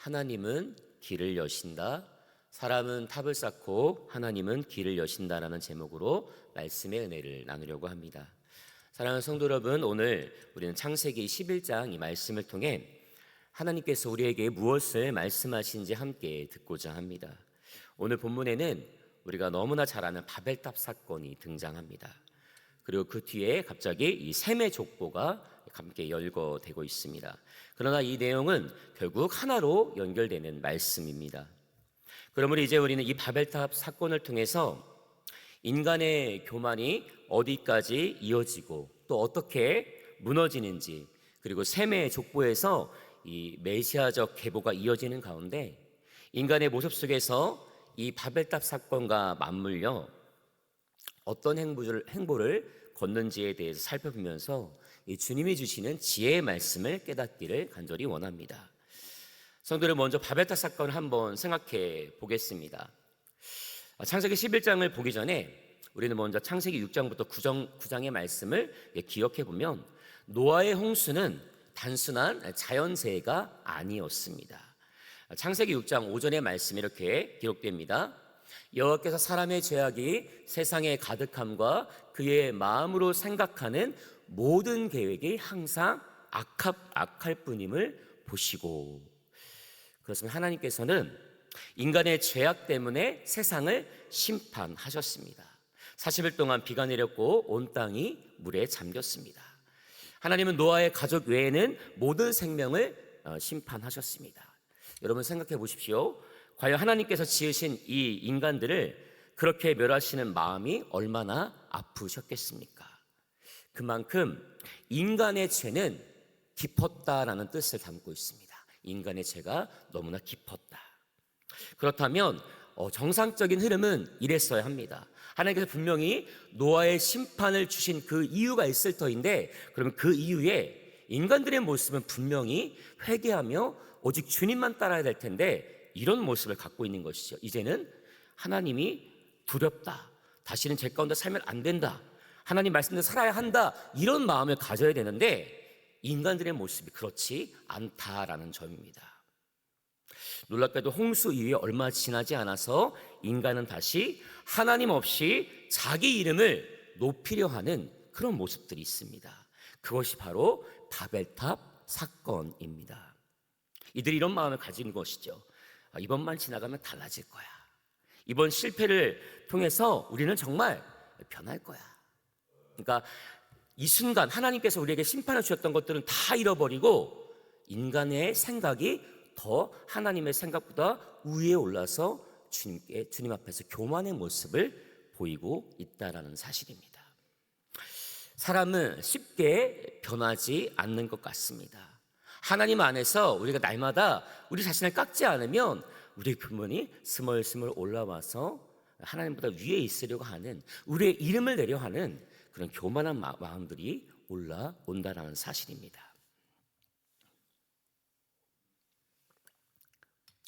하나님은 길을 여신다. 사람은 탑을 쌓고 하나님은 길을 여신다라는 제목으로 말씀의 은혜를 나누려고 합니다. 사랑하는 성도 여러분, 오늘 우리는 창세기 11장 이 말씀을 통해 하나님께서 우리에게 무엇을 말씀하신지 함께 듣고자 합니다. 오늘 본문에는 우리가 너무나 잘 아는 바벨탑 사건이 등장합니다. 그리고 그 뒤에 갑자기 이 셈의 족보가 함께 열거되고 있습니다. 그러나 이 내용은 결국 하나로 연결되는 말씀입니다. 그러므로 이제 우리는 이 바벨탑 사건을 통해서 인간의 교만이 어디까지 이어지고 또 어떻게 무너지는지, 그리고 셈의 족보에서 이 메시아적 계보가 이어지는 가운데 인간의 모습 속에서 이 바벨탑 사건과 맞물려 어떤 행보를 걷는지에 대해서 살펴보면서 이 주님이 주시는 지혜의 말씀을 깨닫기를 간절히 원합니다. 성도들, 먼저 바벨탑 사건을 한번 생각해 보겠습니다. 창세기 11장을 보기 전에 우리는 먼저 창세기 6장부터 9장의 말씀을 기억해 보면 노아의 홍수는 단순한 자연재해가 아니었습니다. 창세기 6장 5절의 말씀이 이렇게 기록됩니다. 여호와께서 사람의 죄악이 세상에 가득함과 그의 마음으로 생각하는 모든 계획이 항상 악할 뿐임을 보시고, 그렇습니다. 하나님께서는 인간의 죄악 때문에 세상을 심판하셨습니다. 40일 동안 비가 내렸고 온 땅이 물에 잠겼습니다. 하나님은 노아의 가족 외에는 모든 생명을 심판하셨습니다. 여러분 생각해 보십시오. 과연 하나님께서 지으신 이 인간들을 그렇게 멸하시는 마음이 얼마나 아프셨겠습니까? 그만큼 인간의 죄는 깊었다라는 뜻을 담고 있습니다. 인간의 죄가 너무나 깊었다. 그렇다면 정상적인 흐름은 이랬어야 합니다. 하나님께서 분명히 노아의 심판을 주신 그 이유가 있을 터인데, 그러면 그 이유에 인간들의 모습은 분명히 회개하며 오직 주님만 따라야 될 텐데 이런 모습을 갖고 있는 것이죠. 이제는 하나님이 두렵다, 다시는 죄 가운데 살면 안 된다, 하나님 말씀대로 살아야 한다, 이런 마음을 가져야 되는데 인간들의 모습이 그렇지 않다라는 점입니다. 놀랍게도 홍수 이후에 얼마 지나지 않아서 인간은 다시 하나님 없이 자기 이름을 높이려 하는 그런 모습들이 있습니다. 그것이 바로 바벨탑 사건입니다. 이들이 이런 마음을 가진 것이죠. 이번만 지나가면 달라질 거야. 이번 실패를 통해서 우리는 정말 변할 거야. 그러니까 이 순간 하나님께서 우리에게 심판을 주셨던 것들은 다 잃어버리고 인간의 생각이 더 하나님의 생각보다 위에 올라서 주님 앞에서 교만의 모습을 보이고 있다라는 사실입니다. 사람은 쉽게 변하지 않는 것 같습니다. 하나님 안에서 우리가 날마다 우리 자신을 깎지 않으면 우리의 근본이 스멀스멀 올라와서 하나님보다 위에 있으려고 하는, 우리의 이름을 내려 하는 그런 교만한 마음들이 올라온다라는 사실입니다.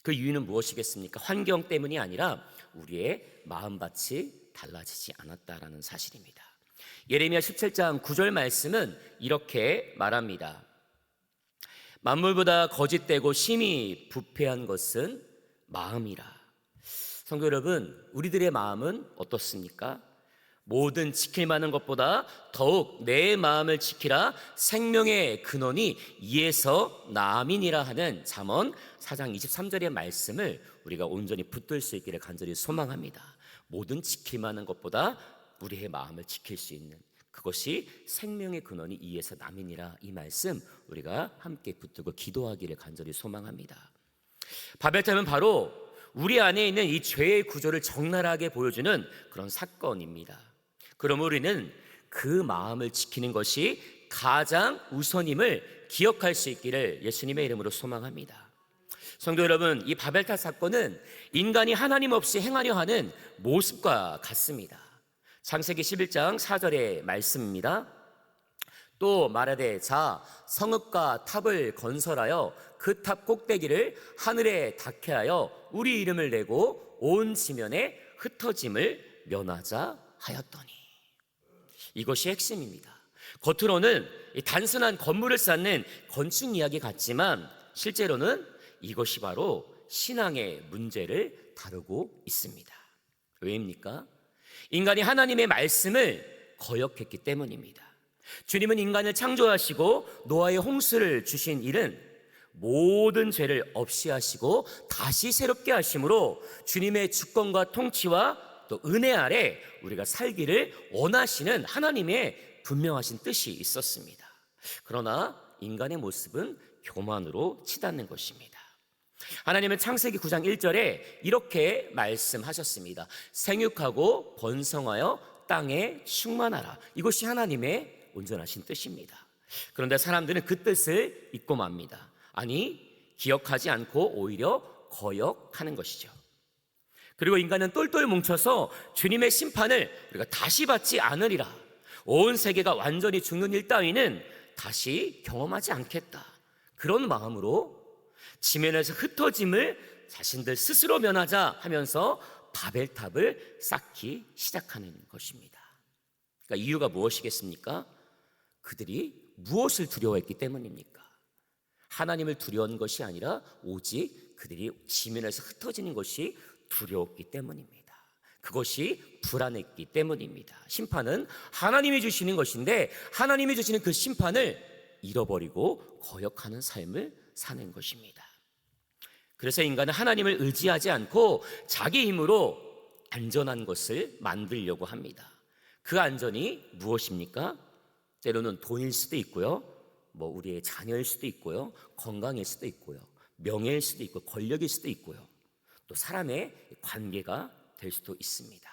그 이유는 무엇이겠습니까? 환경 때문이 아니라 우리의 마음밭이 달라지지 않았다라는 사실입니다. 예레미야 17장 9절 말씀은 이렇게 말합니다. 만물보다 거짓되고 심히 부패한 것은 마음이라. 성도 여러분, 우리들의 마음은 어떻습니까? 모든 지킬 만한 것보다 더욱 내 마음을 지키라, 생명의 근원이 이에서 남이니라 하는 잠언 4장 23절의 말씀을 우리가 온전히 붙들 수 있기를 간절히 소망합니다. 모든 지킬 만한 것보다 우리의 마음을 지킬 수 있는 그것이 생명의 근원이 이에서 남이니라, 이 말씀 우리가 함께 붙들고 기도하기를 간절히 소망합니다. 바벨탑은 바로 우리 안에 있는 이 죄의 구조를 적나라하게 보여주는 그런 사건입니다. 그럼 우리는 그 마음을 지키는 것이 가장 우선임을 기억할 수 있기를 예수님의 이름으로 소망합니다. 성도 여러분, 이 바벨탑 사건은 인간이 하나님 없이 행하려 하는 모습과 같습니다. 창세기 11장 4절의 말씀입니다. 또 말하되 자 성읍과 탑을 건설하여 그 탑 꼭대기를 하늘에 닿게 하여 우리 이름을 내고 온 지면에 흩어짐을 면하자 하였더니. 이것이 핵심입니다. 겉으로는 단순한 건물을 쌓는 건축 이야기 같지만 실제로는 이것이 바로 신앙의 문제를 다루고 있습니다. 왜입니까? 인간이 하나님의 말씀을 거역했기 때문입니다. 주님은 인간을 창조하시고 노아의 홍수를 주신 일은 모든 죄를 없이 하시고 다시 새롭게 하심으로 주님의 주권과 통치와 또 은혜 아래 우리가 살기를 원하시는 하나님의 분명하신 뜻이 있었습니다. 그러나 인간의 모습은 교만으로 치닫는 것입니다. 하나님은 창세기 9장 1절에 이렇게 말씀하셨습니다. 생육하고 번성하여 땅에 충만하라. 이것이 하나님의 온전하신 뜻입니다. 그런데 사람들은 그 뜻을 잊고 맙니다. 아니, 기억하지 않고 오히려 거역하는 것이죠. 그리고 인간은 똘똘 뭉쳐서 주님의 심판을 우리가 다시 받지 않으리라, 온 세계가 완전히 죽는 일 따위는 다시 경험하지 않겠다, 그런 마음으로 지면에서 흩어짐을 자신들 스스로 면하자 하면서 바벨탑을 쌓기 시작하는 것입니다. 그러니까 이유가 무엇이겠습니까? 그들이 무엇을 두려워했기 때문입니까? 하나님을 두려운 것이 아니라 오직 그들이 지면에서 흩어지는 것이 두려웠기 때문입니다. 그것이 불안했기 때문입니다. 심판은 하나님이 주시는 것인데 하나님이 주시는 그 심판을 잃어버리고 거역하는 삶을 사는 것입니다. 그래서 인간은 하나님을 의지하지 않고 자기 힘으로 안전한 것을 만들려고 합니다. 그 안전이 무엇입니까? 때로는 돈일 수도 있고요, 우리의 자녀일 수도 있고요, 건강일 수도 있고요, 명예일 수도 있고 권력일 수도 있고요, 또 사람의 관계가 될 수도 있습니다.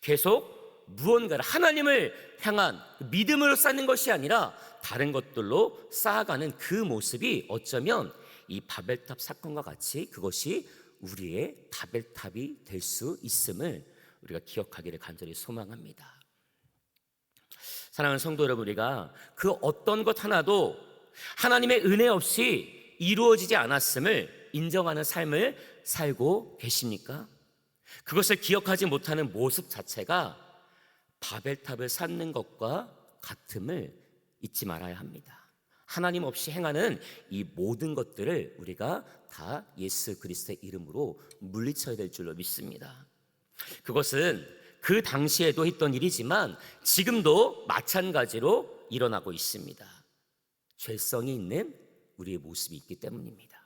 계속 무언가를 하나님을 향한 믿음으로 쌓는 것이 아니라 다른 것들로 쌓아가는 그 모습이 어쩌면 이 바벨탑 사건과 같이 그것이 우리의 바벨탑이 될 수 있음을 우리가 기억하기를 간절히 소망합니다. 사랑하는 성도 여러분, 우리가 그 어떤 것 하나도 하나님의 은혜 없이 이루어지지 않았음을 인정하는 삶을 살고 계십니까? 그것을 기억하지 못하는 모습 자체가 바벨탑을 쌓는 것과 같음을 잊지 말아야 합니다. 하나님 없이 행하는 이 모든 것들을 우리가 다 예수 그리스도의 이름으로 물리쳐야 될 줄로 믿습니다. 그것은 그 당시에도 했던 일이지만 지금도 마찬가지로 일어나고 있습니다. 죄성이 있는 우리의 모습이 있기 때문입니다.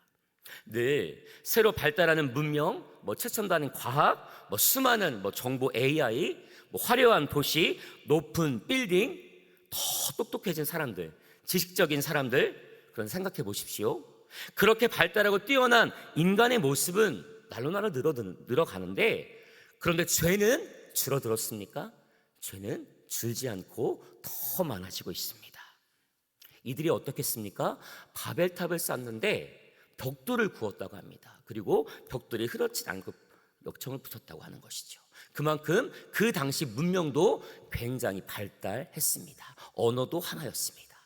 늘 새로 발달하는 문명, 최첨단인 과학, 수많은 정보 AI, 화려한 도시, 높은 빌딩, 더 똑똑해진 사람들, 지식적인 사람들, 그런 생각해 보십시오. 그렇게 발달하고 뛰어난 인간의 모습은 날로 늘어가는데, 그런데 죄는 줄어들었습니까? 죄는 줄지 않고 더 많아지고 있습니다. 이들이 어떻겠습니까? 바벨탑을 쌓는데 벽돌을 구웠다고 합니다. 그리고 벽돌이 흐르지 않고 역청을 붙였다고 하는 것이죠. 그만큼 그 당시 문명도 굉장히 발달했습니다. 언어도 하나였습니다.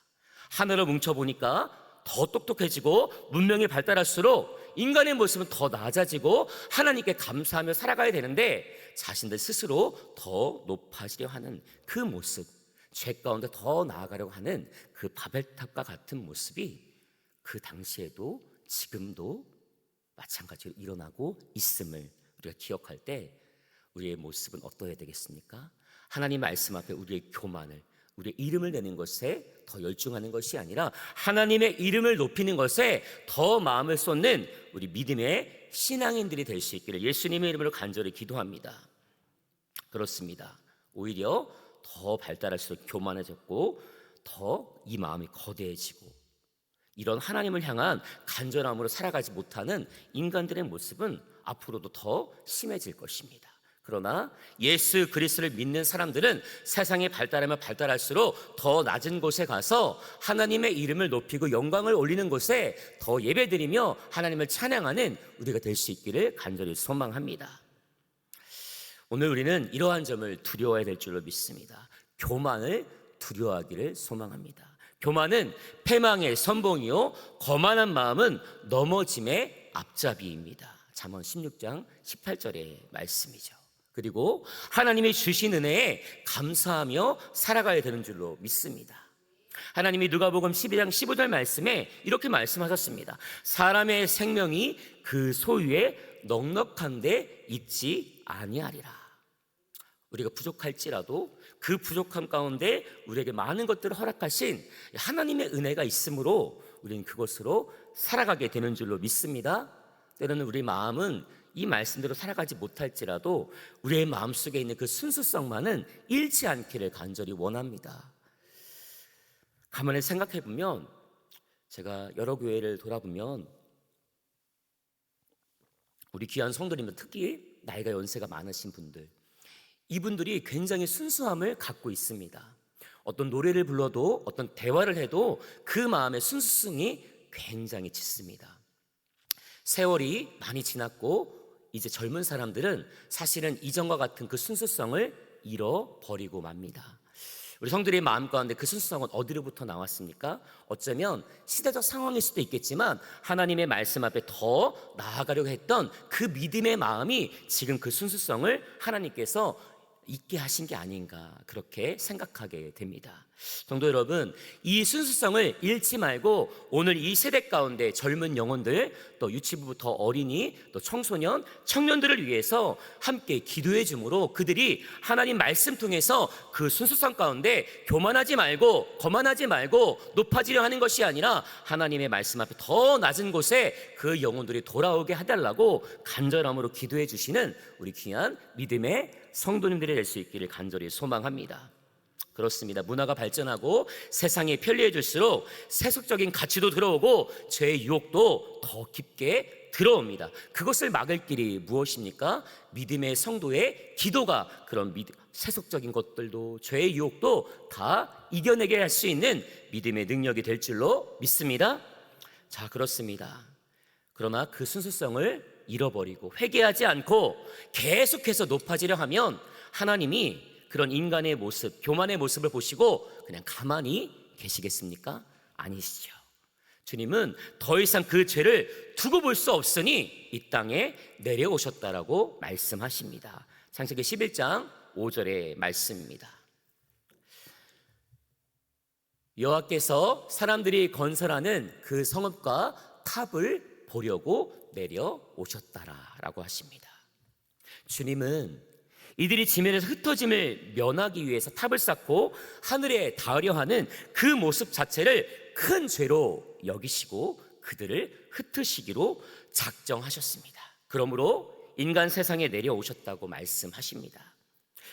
하나로 뭉쳐보니까 더 똑똑해지고 문명이 발달할수록 인간의 모습은 더 낮아지고 하나님께 감사하며 살아가야 되는데 자신들 스스로 더 높아지려 하는 그 모습, 죄 가운데 더 나아가려고 하는 그 바벨탑과 같은 모습이 그 당시에도 지금도 마찬가지로 일어나고 있음을 우리가 기억할 때 우리의 모습은 어떠해야 되겠습니까? 하나님 말씀 앞에 우리의 교만을, 우리의 이름을 내는 것에 더 열중하는 것이 아니라 하나님의 이름을 높이는 것에 더 마음을 쏟는 우리 믿음의 신앙인들이 될 수 있기를 예수님의 이름으로 간절히 기도합니다. 그렇습니다. 오히려 더 발달할수록 교만해졌고 더 이 마음이 거대해지고 이런 하나님을 향한 간절함으로 살아가지 못하는 인간들의 모습은 앞으로도 더 심해질 것입니다. 그러나 예수 그리스도를 믿는 사람들은 세상이 발달하면 발달할수록 더 낮은 곳에 가서 하나님의 이름을 높이고 영광을 올리는 곳에 더 예배드리며 하나님을 찬양하는 우리가 될 수 있기를 간절히 소망합니다. 오늘 우리는 이러한 점을 두려워해야 될 줄로 믿습니다. 교만을 두려워하기를 소망합니다. 교만은 패망의 선봉이요 거만한 마음은 넘어짐의 앞잡이입니다. 잠언 16장 18절의 말씀이죠. 그리고 하나님이 주신 은혜에 감사하며 살아가야 되는 줄로 믿습니다. 하나님이 누가복음 12장 15절 말씀에 이렇게 말씀하셨습니다. 사람의 생명이 그 소유에 넉넉한데 있지 아니하리라. 우리가 부족할지라도 그 부족함 가운데 우리에게 많은 것들을 허락하신 하나님의 은혜가 있으므로 우리는 그것으로 살아가게 되는 줄로 믿습니다. 때로는 우리 마음은 이 말씀대로 살아가지 못할지라도 우리의 마음속에 있는 그 순수성만은 잃지 않기를 간절히 원합니다. 가만히 생각해 보면, 제가 여러 교회를 돌아보면 우리 귀한 성도님들, 특히 나이가 연세가 많으신 분들, 이분들이 굉장히 순수함을 갖고 있습니다. 어떤 노래를 불러도, 어떤 대화를 해도 그 마음의 순수성이 굉장히 짙습니다. 세월이 많이 지났고 이제 젊은 사람들은 사실은 이전과 같은 그 순수성을 잃어버리고 맙니다. 우리 성도들의 마음 가운데 그 순수성은 어디로부터 나왔습니까? 어쩌면 시대적 상황일 수도 있겠지만 하나님의 말씀 앞에 더 나아가려고 했던 그 믿음의 마음이 지금 그 순수성을 하나님께서 있게 하신 게 아닌가, 그렇게 생각하게 됩니다. 성도 여러분, 이 순수성을 잃지 말고 오늘 이 세대 가운데 젊은 영혼들, 또 유치부부터 어린이, 또 청소년, 청년들을 위해서 함께 기도해 줌으로 그들이 하나님 말씀 통해서 그 순수성 가운데 교만하지 말고 거만하지 말고 높아지려 하는 것이 아니라 하나님의 말씀 앞에 더 낮은 곳에 그 영혼들이 돌아오게 해달라고 간절함으로 기도해 주시는 우리 귀한 믿음의 성도님들이 될 수 있기를 간절히 소망합니다. 그렇습니다. 문화가 발전하고 세상이 편리해질수록 세속적인 가치도 들어오고 죄의 유혹도 더 깊게 들어옵니다. 그것을 막을 길이 무엇입니까? 믿음의 성도의 기도가 그런 세속적인 것들도 죄의 유혹도 다 이겨내게 할 수 있는 믿음의 능력이 될 줄로 믿습니다. 자, 그렇습니다. 그러나 그 순수성을 잃어버리고 회개하지 않고 계속해서 높아지려 하면 하나님이 그런 인간의 모습, 교만의 모습을 보시고 그냥 가만히 계시겠습니까? 아니시죠. 주님은 더 이상 그 죄를 두고 볼 수 없으니 이 땅에 내려오셨다라고 말씀하십니다. 창세기 11장 5절의 말씀입니다. 여호와께서 사람들이 건설하는 그 성읍과 탑을 보려고 내려오셨다라고 하십니다. 주님은 이들이 지면에서 흩어짐을 면하기 위해서 탑을 쌓고 하늘에 닿으려 하는 그 모습 자체를 큰 죄로 여기시고 그들을 흩으시기로 작정하셨습니다. 그러므로 인간 세상에 내려오셨다고 말씀하십니다.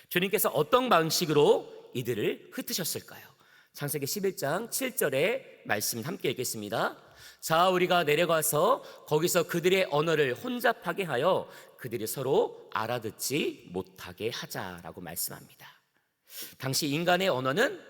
주님께서 어떤 방식으로 이들을 흩으셨을까요? 창세기 11장 7절의 말씀 함께 읽겠습니다. 자, 우리가 내려가서 거기서 그들의 언어를 혼잡하게 하여 그들이 서로 알아듣지 못하게 하자라고 말씀합니다. 당시 인간의 언어는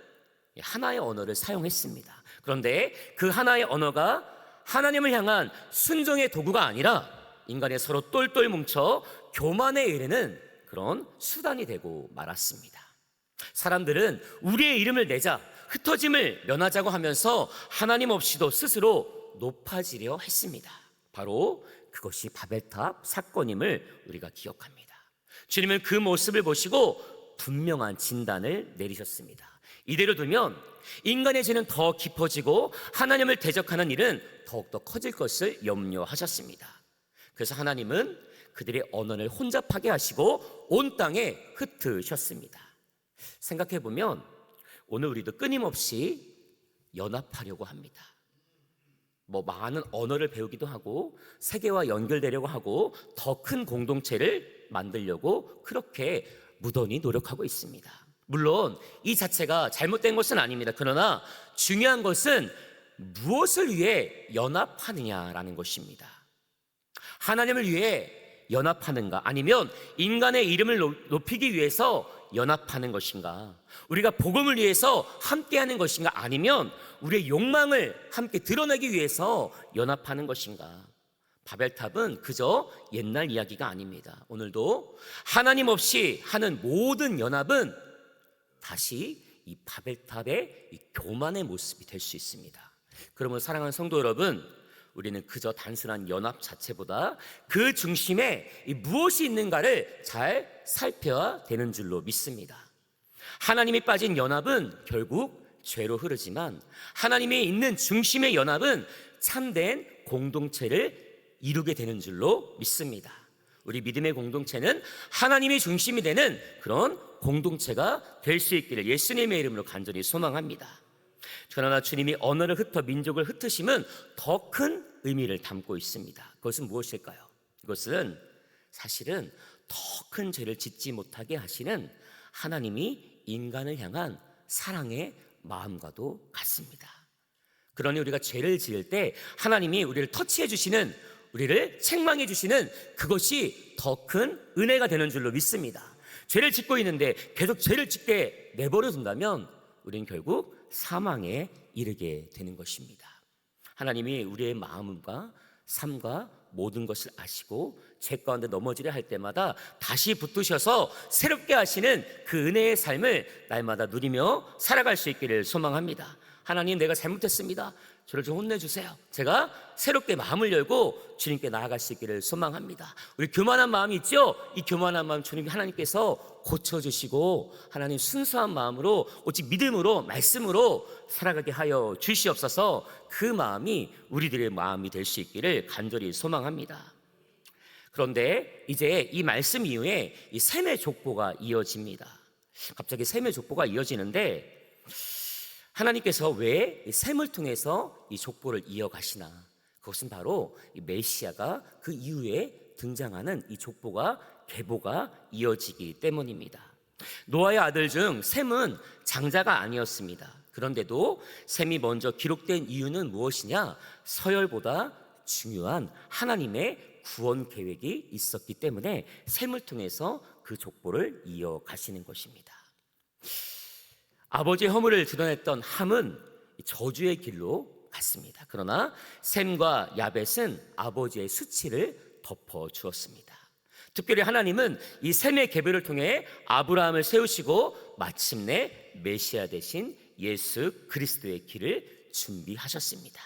하나의 언어를 사용했습니다. 그런데 그 하나의 언어가 하나님을 향한 순종의 도구가 아니라 인간이 서로 똘똘 뭉쳐 교만에 이르는 그런 수단이 되고 말았습니다. 사람들은 우리의 이름을 내자, 흩어짐을 면하자고 하면서 하나님 없이도 스스로 높아지려 했습니다. 바로 그것이 바벨탑 사건임을 우리가 기억합니다. 주님은 그 모습을 보시고 분명한 진단을 내리셨습니다. 이대로 두면 인간의 죄는 더 깊어지고 하나님을 대적하는 일은 더욱더 커질 것을 염려하셨습니다. 그래서 하나님은 그들의 언어를 혼잡하게 하시고 온 땅에 흩으셨습니다. 생각해보면 오늘 우리도 끊임없이 연합하려고 합니다. 많은 언어를 배우기도 하고 세계와 연결되려고 하고 더 큰 공동체를 만들려고 그렇게 무던히 노력하고 있습니다. 물론 이 자체가 잘못된 것은 아닙니다. 그러나 중요한 것은 무엇을 위해 연합하느냐라는 것입니다. 하나님을 위해 연합하는가, 아니면 인간의 이름을 높이기 위해서 연합하는 것인가, 우리가 복음을 위해서 함께하는 것인가, 아니면 우리의 욕망을 함께 드러내기 위해서 연합하는 것인가. 바벨탑은 그저 옛날 이야기가 아닙니다. 오늘도 하나님 없이 하는 모든 연합은 다시 이 바벨탑의 이 교만의 모습이 될 수 있습니다. 그러면 사랑하는 성도 여러분, 우리는 그저 단순한 연합 자체보다 그 중심에 무엇이 있는가를 잘 살펴야 되는 줄로 믿습니다. 하나님이 빠진 연합은 결국 죄로 흐르지만 하나님이 있는 중심의 연합은 참된 공동체를 이루게 되는 줄로 믿습니다. 우리 믿음의 공동체는 하나님이 중심이 되는 그런 공동체가 될 수 있기를 예수님의 이름으로 간절히 소망합니다. 그러나 주님이 언어를 흩어 민족을 흩으심은 더 큰 의미를 담고 있습니다. 그것은 무엇일까요? 이것은 사실은 더 큰 죄를 짓지 못하게 하시는 하나님이 인간을 향한 사랑의 마음과도 같습니다. 그러니 우리가 죄를 지을 때 하나님이 우리를 터치해 주시는, 우리를 책망해 주시는 그것이 더 큰 은혜가 되는 줄로 믿습니다. 죄를 짓고 있는데 계속 죄를 짓게 내버려 둔다면 우리는 결국 사망에 이르게 되는 것입니다. 하나님이 우리의 마음과 삶과 모든 것을 아시고 죄 가운데 넘어지려 할 때마다 다시 붙드셔서 새롭게 하시는 그 은혜의 삶을 날마다 누리며 살아갈 수 있기를 소망합니다. 하나님, 내가 잘못했습니다. 저를 좀 혼내주세요. 제가 새롭게 마음을 열고 주님께 나아갈 수 있기를 소망합니다. 우리 교만한 마음이 있죠? 이 교만한 마음 주님 하나님께서 고쳐주시고 하나님 순수한 마음으로 오직 믿음으로 말씀으로 살아가게 하여 주시옵소서. 그 마음이 우리들의 마음이 될 수 있기를 간절히 소망합니다. 그런데 이제 이 말씀 이후에 이 셈의 족보가 이어집니다. 갑자기 셈의 족보가 이어지는데 하나님께서 왜 셈을 통해서 이 족보를 이어가시나? 그것은 바로 이 메시아가 그 이후에 등장하는 이 족보가 계보가 이어지기 때문입니다. 노아의 아들 중 셈은 장자가 아니었습니다. 그런데도 셈이 먼저 기록된 이유는 무엇이냐? 서열보다 중요한 하나님의 구원 계획이 있었기 때문에 셈을 통해서 그 족보를 이어가시는 것입니다. 아버지의 허물을 드러냈던 함은 저주의 길로 갔습니다. 그러나 셈과 야벳은 아버지의 수치를 덮어주었습니다. 특별히 하나님은 이 셈의 계보를 통해 아브라함을 세우시고 마침내 메시아 되신 예수 그리스도의 길을 준비하셨습니다.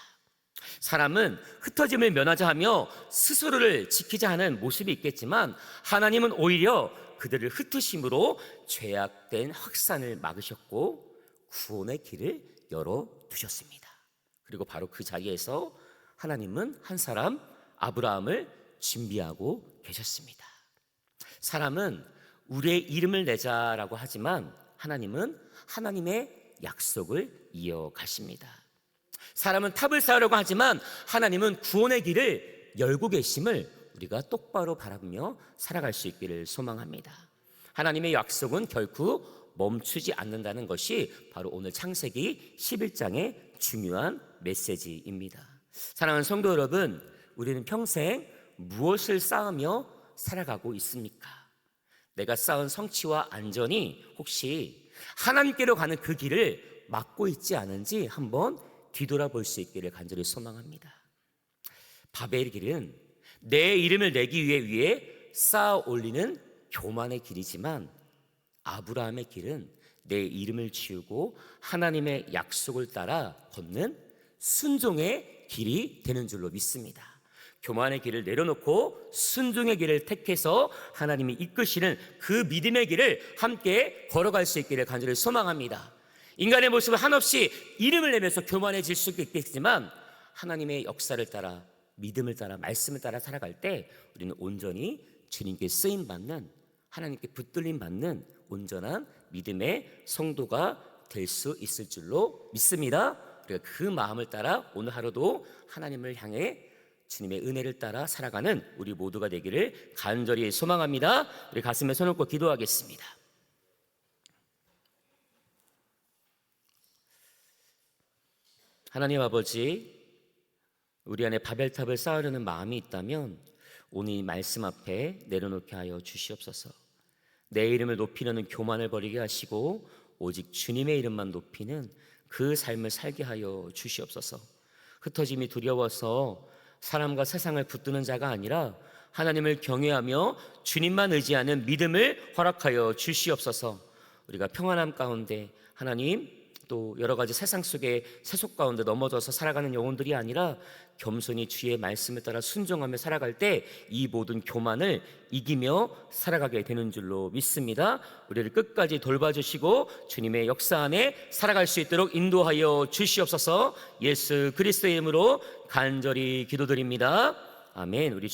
사람은 흩어짐을 면하자 하며 스스로를 지키자 하는 모습이 있겠지만 하나님은 오히려 그들을 흩으심으로 죄악된 확산을 막으셨고 구원의 길을 열어두셨습니다. 그리고 바로 그 자리에서 하나님은 한 사람 아브라함을 준비하고 계셨습니다. 사람은 우리의 이름을 내자라고 하지만 하나님은 하나님의 약속을 이어가십니다. 사람은 탑을 쌓으려고 하지만 하나님은 구원의 길을 열고 계심을 우리가 똑바로 바라보며 살아갈 수 있기를 소망합니다. 하나님의 약속은 결코 멈추지 않는다는 것이 바로 오늘 창세기 11장의 중요한 메시지입니다. 사랑하는 성도 여러분, 우리는 평생 무엇을 쌓으며 살아가고 있습니까? 내가 쌓은 성취와 안전이 혹시 하나님께로 가는 그 길을 막고 있지 않은지 한번 뒤돌아볼 수 있기를 간절히 소망합니다. 바벨의 길은 내 이름을 내기 위해 쌓아 올리는 교만의 길이지만 아브라함의 길은 내 이름을 지우고 하나님의 약속을 따라 걷는 순종의 길이 되는 줄로 믿습니다. 교만의 길을 내려놓고 순종의 길을 택해서 하나님이 이끄시는 그 믿음의 길을 함께 걸어갈 수 있기를 간절히 소망합니다. 인간의 모습은 한없이 이름을 내면서 교만해질 수 있겠지만 하나님의 역사를 따라 믿음을 따라 말씀을 따라 살아갈 때 우리는 온전히 주님께 쓰임받는, 하나님께 붙들림 받는 온전한 믿음의 성도가 될 수 있을 줄로 믿습니다. 우리가 그 마음을 따라 오늘 하루도 하나님을 향해 주님의 은혜를 따라 살아가는 우리 모두가 되기를 간절히 소망합니다. 우리 가슴에 손을 얹고 기도하겠습니다. 하나님 아버지, 우리 안에 바벨탑을 쌓으려는 마음이 있다면 오늘 이 말씀 앞에 내려놓게 하여 주시옵소서. 내 이름을 높이려는 교만을 버리게 하시고 오직 주님의 이름만 높이는 그 삶을 살게 하여 주시옵소서. 흩어짐이 두려워서 사람과 세상을 붙드는 자가 아니라 하나님을 경외하며 주님만 의지하는 믿음을 허락하여 주시옵소서. 우리가 평안함 가운데 하나님 또 여러 가지 세상 속의 세속 가운데 넘어져서 살아가는 영혼들이 아니라 겸손히 주의 말씀에 따라 순종하며 살아갈 때 이 모든 교만을 이기며 살아가게 되는 줄로 믿습니다. 우리를 끝까지 돌봐주시고 주님의 역사 안에 살아갈 수 있도록 인도하여 주시옵소서. 예수 그리스도의 이름으로 간절히 기도드립니다. 아멘. 우리